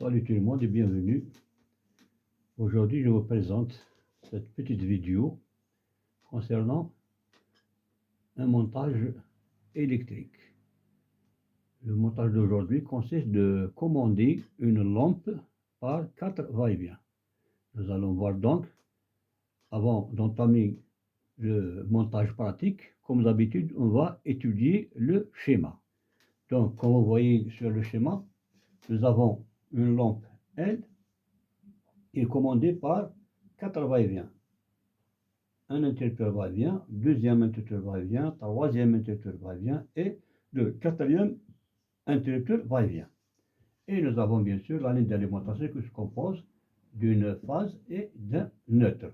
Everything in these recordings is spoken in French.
Salut tout le monde et bienvenue. Aujourd'hui, je vous présente cette petite vidéo concernant un montage électrique. Le montage d'aujourd'hui consiste de commander une lampe par 4 va-et-vient. Nous allons voir donc, avant d'entamer le montage pratique, comme d'habitude, on va étudier le schéma. Donc, comme vous voyez sur le schéma, nous avons une lampe L est commandée par 4 va-et-vient. Un interrupteur va-et-vient, deuxième interrupteur va-et-vient, troisième interrupteur va-et-vient et le quatrième interrupteur va-et-vient. Et nous avons bien sûr la ligne d'alimentation qui se compose d'une phase et d'un neutre.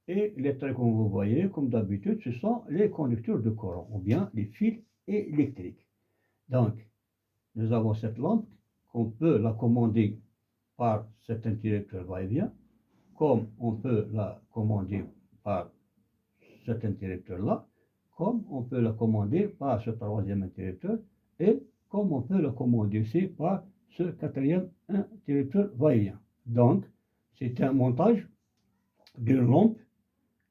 Et les traits que vous voyez, comme d'habitude, ce sont les conducteurs de courant ou bien les fils électriques. Donc, nous avons cette lampe qu'on peut la commander par cet interrupteur va-et-vient, comme on peut la commander par cet interrupteur-là, comme on peut la commander par ce troisième interrupteur, et comme on peut la commander aussi par ce quatrième interrupteur va-et-vient. Donc, c'est un montage d'une lampe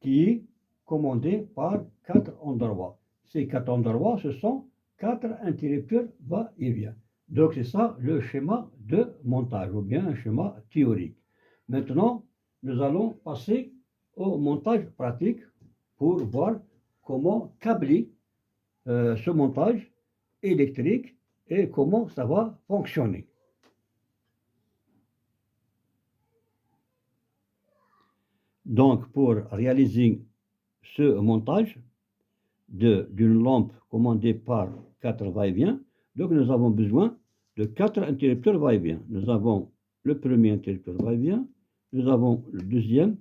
qui est commandée par 4 endroits. Ces 4 endroits, ce sont 4 interrupteurs va-et-vient. Donc, c'est ça le schéma de montage, ou bien un schéma théorique. Maintenant, nous allons passer au montage pratique pour voir comment câbler ce montage électrique et comment ça va fonctionner. Donc, pour réaliser ce montage d'une lampe commandée par 4 va-et-vient, donc nous avons besoin de 4 interrupteurs va-et-vient. Nous avons le premier interrupteur va-et-vient, nous avons le deuxième,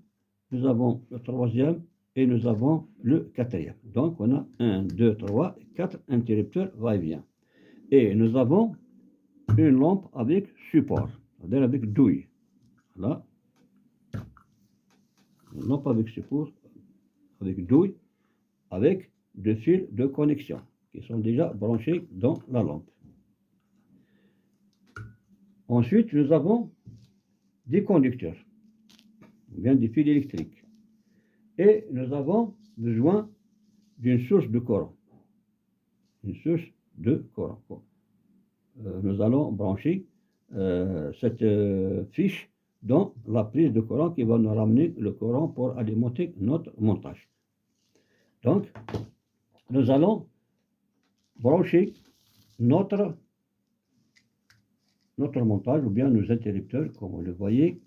nous avons le troisième et nous avons le quatrième. Donc on a 1, 2, 3, 4 interrupteurs va-et-vient. Et nous avons une lampe avec support, c'est-à-dire avec douille. Là, une lampe avec support, avec douille, avec 2 fils de connexion qui sont déjà branchés dans la lampe. Ensuite, nous avons des conducteurs, ou bien des fils électriques. Et nous avons besoin d'une source de courant. Une source de courant. Nous allons brancher cette fiche dans la prise de courant qui va nous ramener le courant pour alimenter notre montage. Donc, nous allons brancher notre montage ou bien nos interrupteurs, comme vous le voyez.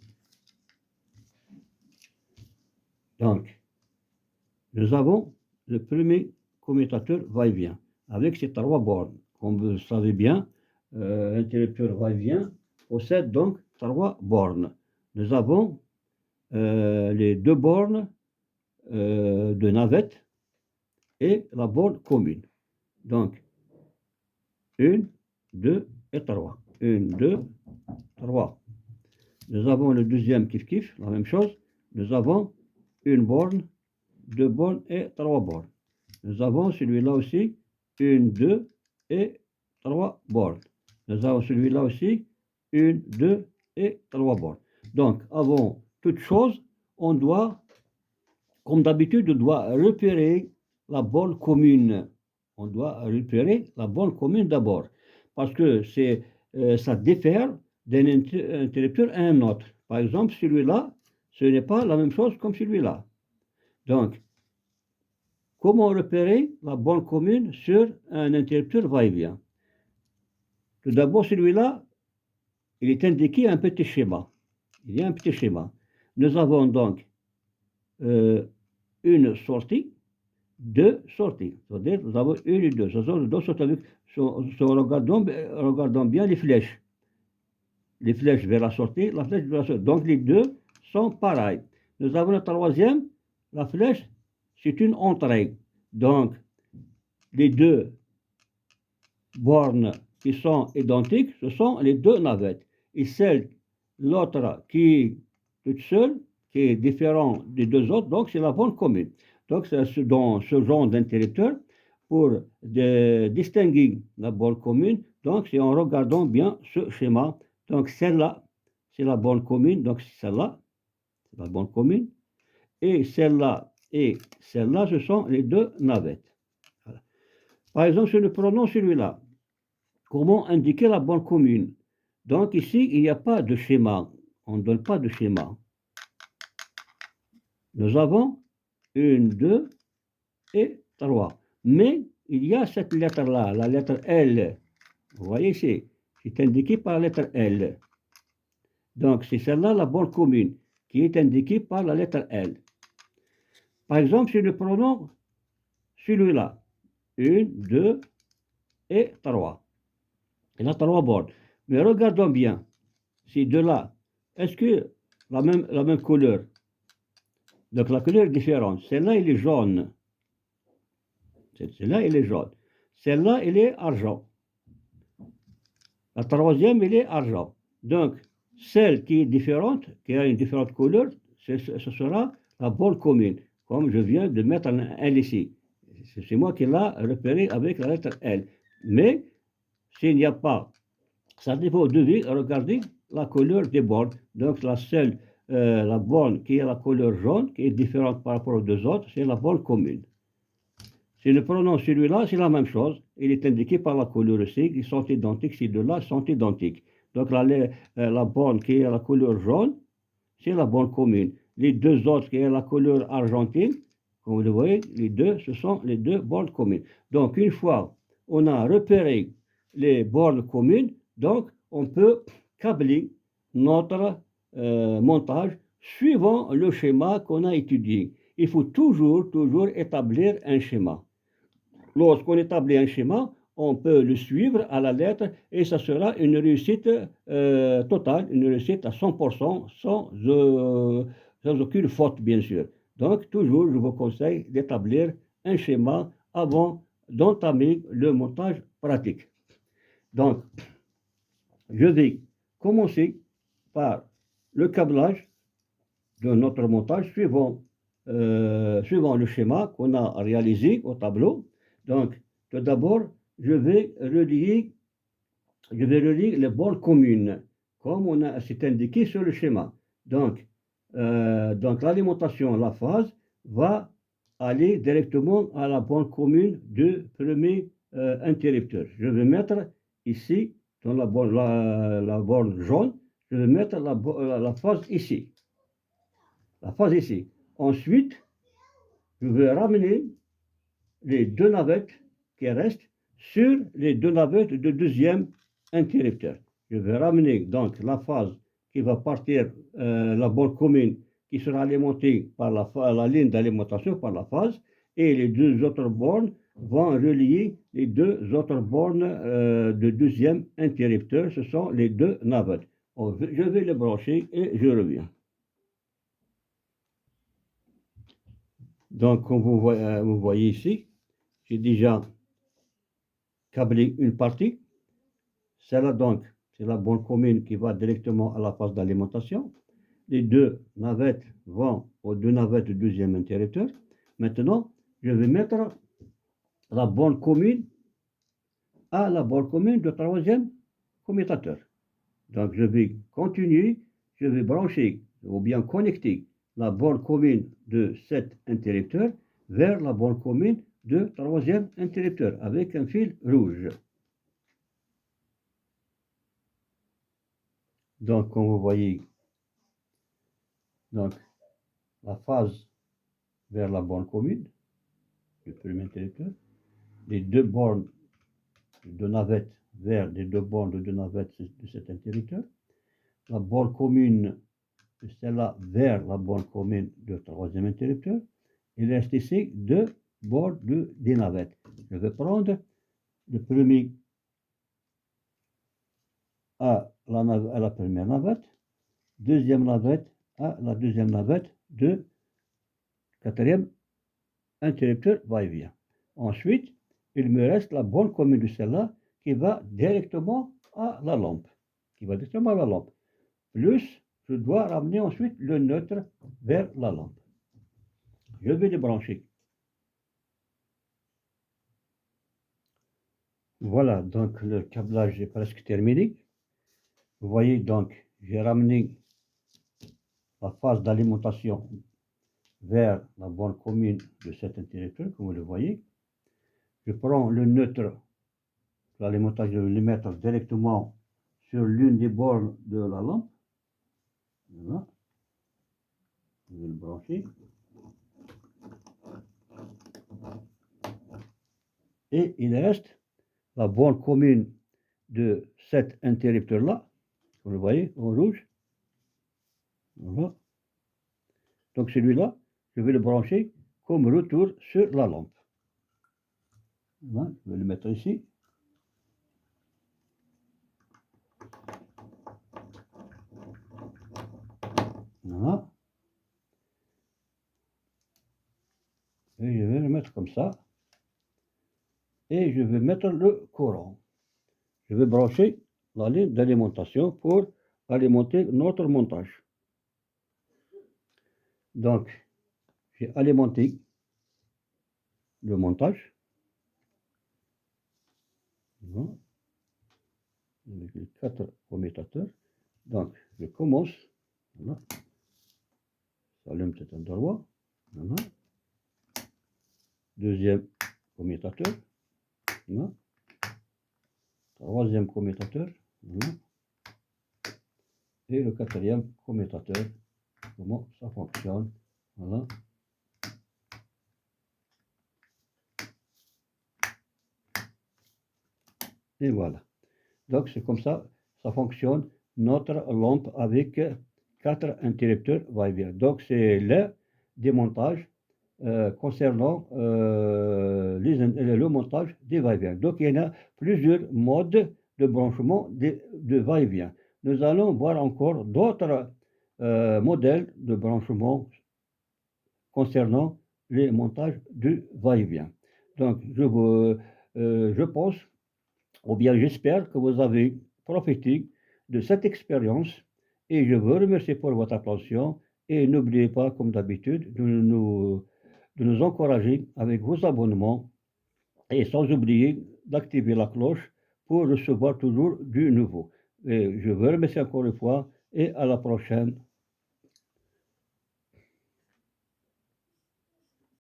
Donc, nous avons le premier commutateur va-et-vient avec ces 3 bornes. Comme vous le savez bien, l'interrupteur va-et-vient possède donc 3 bornes. Nous avons les 2 bornes de navette et la borne commune. Donc, 1, 2 et 3. 1, 2, 3. Nous avons le deuxième kiff, la même chose. Nous avons une borne, 2 bornes et 3 bornes. Nous avons celui-là aussi, 1, 2 et 3 bornes. Nous avons celui-là aussi, 1, 2 et 3 bornes. Donc, avant toute chose, on doit, comme d'habitude, on doit repérer la borne commune. On doit repérer la borne commune d'abord. Parce que ça diffère d'un interrupteur à un autre. Par exemple, celui-là, ce n'est pas la même chose comme celui-là. Donc, comment repérer la borne commune sur un interrupteur va-et-vient? Tout d'abord, celui-là, il est indiqué un petit schéma. Il y a un petit schéma. Nous avons donc une sortie, 2 sorties. C'est-à-dire, nous avons une et deux. Ce sont 2 sorties. Regardons bien les flèches. Les flèches vers la sortie, la flèche vers la sortie. Donc, les deux sont pareils. Nous avons la troisième, la flèche, c'est une entrée. Donc, les 2 bornes qui sont identiques, ce sont les 2 navettes. Et l'autre qui est toute seule, qui est différente des 2 autres, donc c'est la borne commune. Donc, c'est dans ce genre d'interrupteur, pour distinguer la borne commune, donc c'est en regardant bien ce schéma. Donc, celle-là, c'est la borne commune, donc celle-là, c'est la borne commune. Et celle-là, ce sont les deux navettes. Voilà. Par exemple, si nous prenons celui-là, comment indiquer la borne commune? Donc ici, il n'y a pas de schéma. On ne donne pas de schéma. Nous avons 1, 2 et 3. Mais il y a cette lettre-là, la lettre L. Vous voyez ici, c'est indiqué par la lettre L. Donc c'est celle-là la borne commune qui est indiquée par la lettre L. Par exemple, si nous prenons celui-là, 1, 2 et 3. Il a 3 bornes. Mais regardons bien, ces deux-là, est-ce que la même couleur? Donc la couleur est différente. Celle-là, elle est jaune. Celle-là, elle est jaune. Celle-là, elle est argent. La troisième, elle est argent. Donc, celle qui est différente, qui a une différente couleur, ce sera la borne commune, comme je viens de mettre un L ici. C'est moi qui l'ai repéré avec la lettre L. Mais, s'il n'y a pas, ça dépend de lui, regardez la couleur des bornes. Donc, la borne qui a la couleur jaune, qui est différente par rapport aux deux autres, c'est la borne commune. Si nous prenons celui-là, c'est la même chose. Il est indiqué par la couleur aussi. Ils sont identiques, ces deux-là sont identiques. Donc la borne qui a la couleur jaune, c'est la borne commune. Les deux autres qui ont la couleur argentine, comme vous le voyez, les deux, ce sont les deux bornes communes. Donc une fois on a repéré les bornes communes, donc on peut câbler notre montage suivant le schéma qu'on a étudié. Il faut toujours établir un schéma. Lorsqu'on établit un schéma, on peut le suivre à la lettre et ça sera une réussite totale, une réussite à 100% sans aucune faute, bien sûr. Donc, toujours, je vous conseille d'établir un schéma avant d'entamer le montage pratique. Donc, je vais commencer par le câblage de notre montage suivant le schéma qu'on a réalisé au tableau. Donc, tout d'abord, je vais relier les bornes communes, comme c'est indiqué sur le schéma. Donc l'alimentation, la phase, va aller directement à la borne commune du premier interrupteur. Je vais mettre ici, dans la borne jaune, je vais mettre la phase ici. La phase ici. Ensuite, je vais ramener les deux navettes qui restent sur les deux navettes de deuxième interrupteur. Je vais ramener donc la phase qui va partir, la borne commune qui sera alimentée par la ligne d'alimentation par la phase, et les deux autres bornes vont relier les deux autres bornes de deuxième interrupteur. Ce sont les deux navettes. Je vais les brancher et je reviens. Donc, comme vous voyez ici, j'ai déjà câblé une partie. Celle-là, donc, c'est la borne commune qui va directement à la phase d'alimentation. Les deux navettes vont aux deux navettes du deuxième interrupteur. Maintenant, je vais mettre la borne commune à la borne commune du troisième commutateur. Donc, je vais continuer, je vais brancher ou bien connecter la borne commune de cet interrupteur vers la borne commune du troisième interrupteur avec un fil rouge. Donc, comme vous voyez, donc, la phase vers la borne commune du premier interrupteur, les deux bornes de navette vers les deux bornes de navette de cet interrupteur, la borne commune de celle-là vers la borne commune du troisième interrupteur. Il reste ici deux bords des navettes. Je vais prendre le premier à la première navette, deuxième navette à la deuxième navette de quatrième interrupteur va-et-vient. Ensuite, il me reste la borne commune de celle-là qui va directement à la lampe. Plus, je dois ramener ensuite le neutre vers la lampe. Je vais les brancher. Voilà, donc le câblage est presque terminé. Vous voyez donc j'ai ramené la phase d'alimentation vers la borne commune de cet interrupteur, comme vous le voyez. Je prends le neutre, l'alimentation, je vais le mettre directement sur l'une des bornes de la lampe. Voilà. Je vais le brancher. Et il reste la borne commune de cet interrupteur-là. Vous le voyez en rouge. Voilà. Donc celui-là, je vais le brancher comme retour sur la lampe. Voilà. Je vais le mettre ici. Voilà. Et je vais le mettre comme ça. Et je vais mettre le courant. Je vais brancher la ligne d'alimentation pour alimenter notre montage. Donc, j'ai alimenté le montage. Voilà. Avec les 4 commutateurs. Donc, je commence. Voilà. J'allume cet endroit. Voilà. Deuxième commutateur. Voilà. Troisième commutateur. Voilà. Et le quatrième commutateur. Comment ça fonctionne. Voilà. Et voilà. Donc c'est comme ça, ça fonctionne notre lampe avec 4 interrupteurs va-et-vient. Donc c'est le démontage concernant le montage des va-et-vient. Donc il y en a plusieurs modes de branchement de va-et-vient. Nous allons voir encore d'autres modèles de branchement concernant les montages du va-et-vient. Donc je pense, ou bien j'espère que vous avez profité de cette expérience et je vous remercie pour votre attention et n'oubliez pas, comme d'habitude, de nous encourager avec vos abonnements et sans oublier d'activer la cloche pour recevoir toujours du nouveau. Et je vous remercie encore une fois et à la prochaine.